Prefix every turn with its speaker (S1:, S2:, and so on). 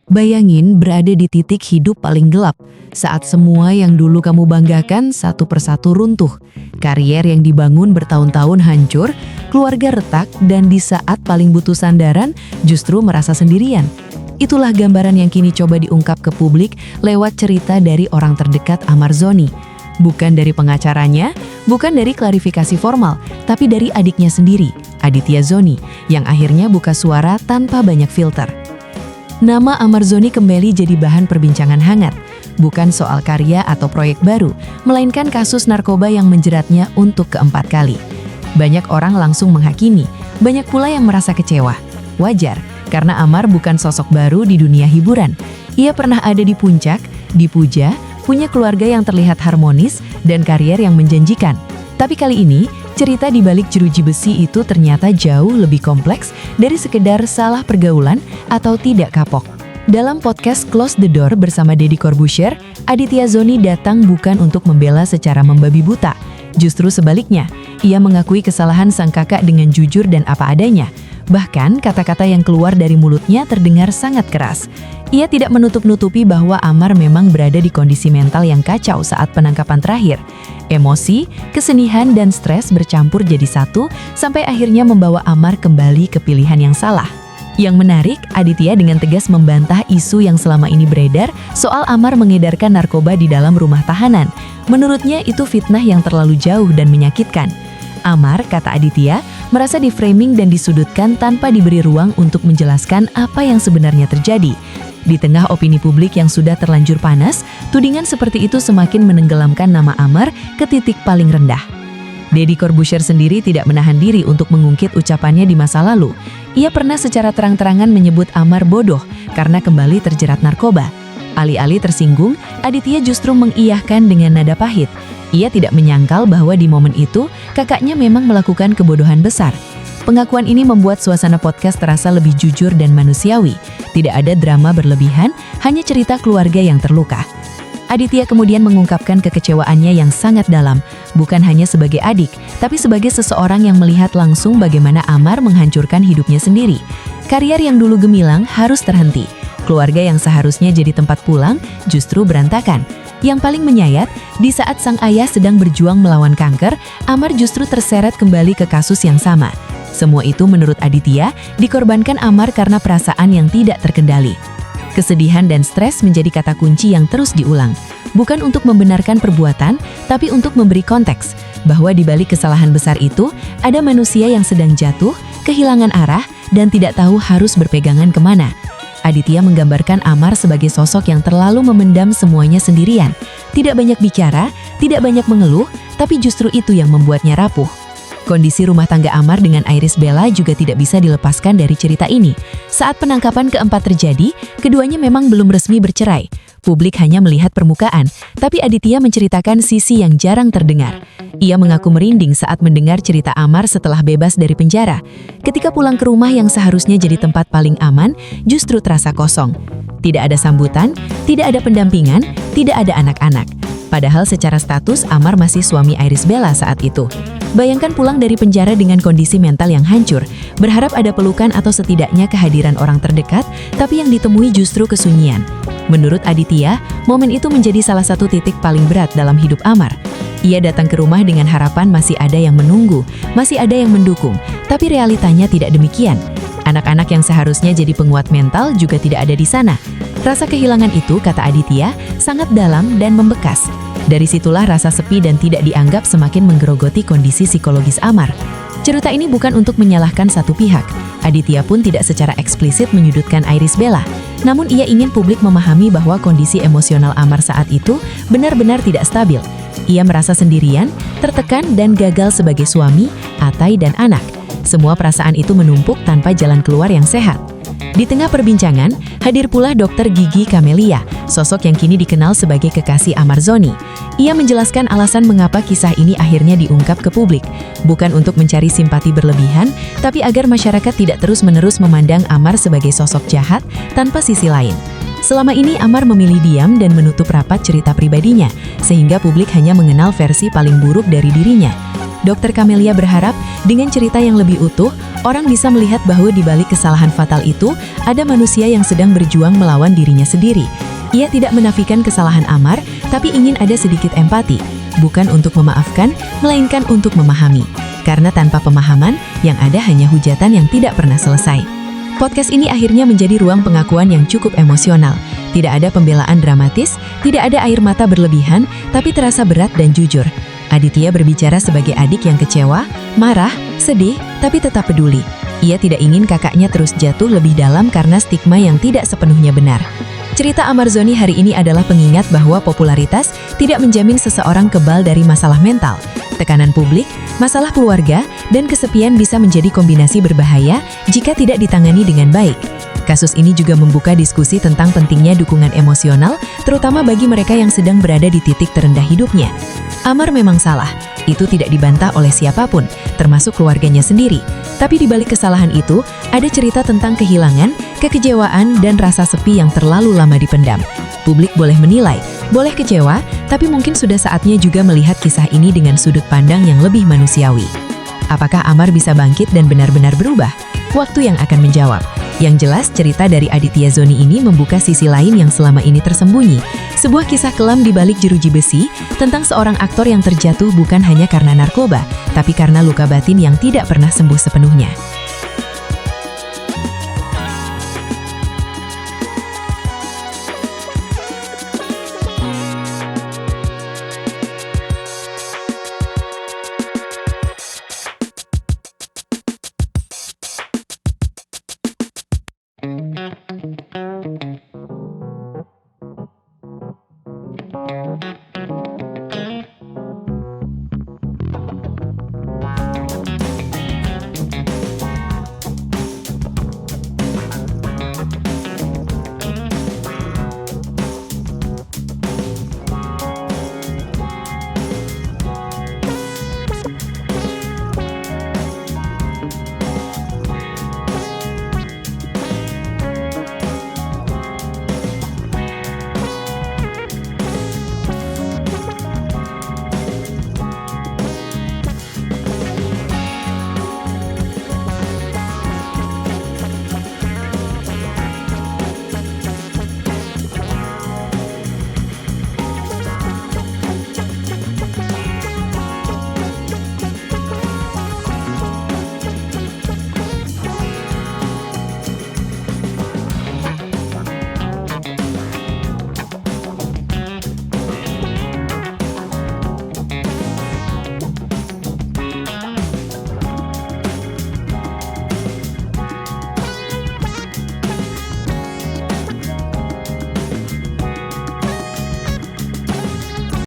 S1: Bayangin berada di titik hidup paling gelap, saat semua yang dulu kamu banggakan satu persatu runtuh. Karier yang dibangun bertahun-tahun hancur, keluarga retak, dan di saat paling butuh sandaran, justru merasa sendirian. Itulah gambaran yang kini coba diungkap ke publik lewat cerita dari orang terdekat Amar Zoni. Bukan dari pengacaranya, bukan dari klarifikasi formal, tapi dari adiknya sendiri, Aditya Zoni, yang akhirnya buka suara tanpa banyak filter. Nama Amar Zoni kembali jadi bahan perbincangan hangat, bukan soal karya atau proyek baru, melainkan kasus narkoba yang menjeratnya untuk keempat kali. Banyak orang langsung menghakimi, banyak pula yang merasa kecewa. Wajar, karena Amar bukan sosok baru di dunia hiburan. Ia pernah ada di puncak, dipuja, punya keluarga yang terlihat harmonis, dan karier yang menjanjikan. Tapi kali ini, cerita di balik jeruji besi itu ternyata jauh lebih kompleks dari sekedar salah pergaulan atau tidak kapok. Dalam podcast Close the Door bersama Deddy Corbuzier, Aditya Zoni datang bukan untuk membela secara membabi buta. Justru sebaliknya, ia mengakui kesalahan sang kakak dengan jujur dan apa adanya. Bahkan kata-kata yang keluar dari mulutnya terdengar sangat keras. Ia tidak menutup-nutupi bahwa Amar memang berada di kondisi mental yang kacau saat penangkapan terakhir. Emosi, kesedihan, dan stres bercampur jadi satu sampai akhirnya membawa Amar kembali ke pilihan yang salah. Yang menarik, Aditya dengan tegas membantah isu yang selama ini beredar soal Amar mengedarkan narkoba di dalam rumah tahanan. Menurutnya itu fitnah yang terlalu jauh dan menyakitkan. Amar, kata Aditya, merasa diframing dan disudutkan tanpa diberi ruang untuk menjelaskan apa yang sebenarnya terjadi. Di tengah opini publik yang sudah terlanjur panas, tudingan seperti itu semakin menenggelamkan nama Amar ke titik paling rendah. Deddy Corbuzier sendiri tidak menahan diri untuk mengungkit ucapannya di masa lalu. Ia pernah secara terang-terangan menyebut Amar bodoh karena kembali terjerat narkoba. Alih-alih tersinggung, Aditya justru mengiyahkan dengan nada pahit. Ia tidak menyangkal bahwa di momen itu, kakaknya memang melakukan kebodohan besar. Pengakuan ini membuat suasana podcast terasa lebih jujur dan manusiawi. Tidak ada drama berlebihan, hanya cerita keluarga yang terluka. Aditya kemudian mengungkapkan kekecewaannya yang sangat dalam, bukan hanya sebagai adik, tapi sebagai seseorang yang melihat langsung bagaimana Amar menghancurkan hidupnya sendiri. Karier yang dulu gemilang harus terhenti. Keluarga yang seharusnya jadi tempat pulang justru berantakan. Yang paling menyayat, di saat sang ayah sedang berjuang melawan kanker, Amar justru terseret kembali ke kasus yang sama. Semua itu menurut Aditya, dikorbankan Amar karena perasaan yang tidak terkendali. Kesedihan dan stres menjadi kata kunci yang terus diulang. Bukan untuk membenarkan perbuatan, tapi untuk memberi konteks, bahwa di balik kesalahan besar itu, ada manusia yang sedang jatuh, kehilangan arah, dan tidak tahu harus berpegangan kemana. Aditya menggambarkan Amar sebagai sosok yang terlalu memendam semuanya sendirian. Tidak banyak bicara, tidak banyak mengeluh, tapi justru itu yang membuatnya rapuh. Kondisi rumah tangga Amar dengan Iris Bella juga tidak bisa dilepaskan dari cerita ini. Saat penangkapan keempat terjadi, keduanya memang belum resmi bercerai. Publik hanya melihat permukaan, tapi Aditya menceritakan sisi yang jarang terdengar. Ia mengaku merinding saat mendengar cerita Amar setelah bebas dari penjara. Ketika pulang ke rumah yang seharusnya jadi tempat paling aman, justru terasa kosong. Tidak ada sambutan, tidak ada pendampingan, tidak ada anak-anak. Padahal secara status Amar masih suami Iris Bella saat itu. Bayangkan pulang dari penjara dengan kondisi mental yang hancur, berharap ada pelukan atau setidaknya kehadiran orang terdekat, tapi yang ditemui justru kesunyian. Menurut Aditya, momen itu menjadi salah satu titik paling berat dalam hidup Amar. Ia datang ke rumah dengan harapan masih ada yang menunggu, masih ada yang mendukung, tapi realitanya tidak demikian. Anak-anak yang seharusnya jadi penguat mental juga tidak ada di sana. Rasa kehilangan itu, kata Aditya, sangat dalam dan membekas. Dari situlah rasa sepi dan tidak dianggap semakin menggerogoti kondisi psikologis Amar. Cerita ini bukan untuk menyalahkan satu pihak. Aditya pun tidak secara eksplisit menyudutkan Iris Bella. Namun ia ingin publik memahami bahwa kondisi emosional Amar saat itu benar-benar tidak stabil. Ia merasa sendirian, tertekan, dan gagal sebagai suami, atai, dan anak. Semua perasaan itu menumpuk tanpa jalan keluar yang sehat. Di tengah perbincangan, hadir pula Dr. Gigi Camelia, sosok yang kini dikenal sebagai kekasih Amar Zoni. Ia menjelaskan alasan mengapa kisah ini akhirnya diungkap ke publik. Bukan untuk mencari simpati berlebihan, tapi agar masyarakat tidak terus-menerus memandang Amar sebagai sosok jahat tanpa sisi lain. Selama ini Amar memilih diam dan menutup rapat cerita pribadinya, sehingga publik hanya mengenal versi paling buruk dari dirinya. Dr. Camelia berharap dengan cerita yang lebih utuh, orang bisa melihat bahwa di balik kesalahan fatal itu, ada manusia yang sedang berjuang melawan dirinya sendiri. Ia tidak menafikan kesalahan Amar, tapi ingin ada sedikit empati, bukan untuk memaafkan, melainkan untuk memahami. Karena tanpa pemahaman, yang ada hanya hujatan yang tidak pernah selesai. Podcast ini akhirnya menjadi ruang pengakuan yang cukup emosional. Tidak ada pembelaan dramatis, tidak ada air mata berlebihan, tapi terasa berat dan jujur. Aditya berbicara sebagai adik yang kecewa, marah, sedih, tapi tetap peduli. Ia tidak ingin kakaknya terus jatuh lebih dalam karena stigma yang tidak sepenuhnya benar. Cerita Amar Zoni hari ini adalah pengingat bahwa popularitas tidak menjamin seseorang kebal dari masalah mental. Tekanan publik, masalah keluarga, dan kesepian bisa menjadi kombinasi berbahaya jika tidak ditangani dengan baik. Kasus ini juga membuka diskusi tentang pentingnya dukungan emosional, terutama bagi mereka yang sedang berada di titik terendah hidupnya. Amar memang salah, itu tidak dibantah oleh siapapun, termasuk keluarganya sendiri. Tapi di balik kesalahan itu, ada cerita tentang kehilangan, kekecewaan, dan rasa sepi yang terlalu lama dipendam. Publik boleh menilai, boleh kecewa, tapi mungkin sudah saatnya juga melihat kisah ini dengan sudut pandang yang lebih manusiawi. Apakah Amar bisa bangkit dan benar-benar berubah? Waktu yang akan menjawab. Yang jelas, cerita dari Aditya Zoni ini membuka sisi lain yang selama ini tersembunyi. Sebuah kisah kelam di balik jeruji besi, tentang seorang aktor yang terjatuh bukan hanya karena narkoba, tapi karena luka batin yang tidak pernah sembuh sepenuhnya.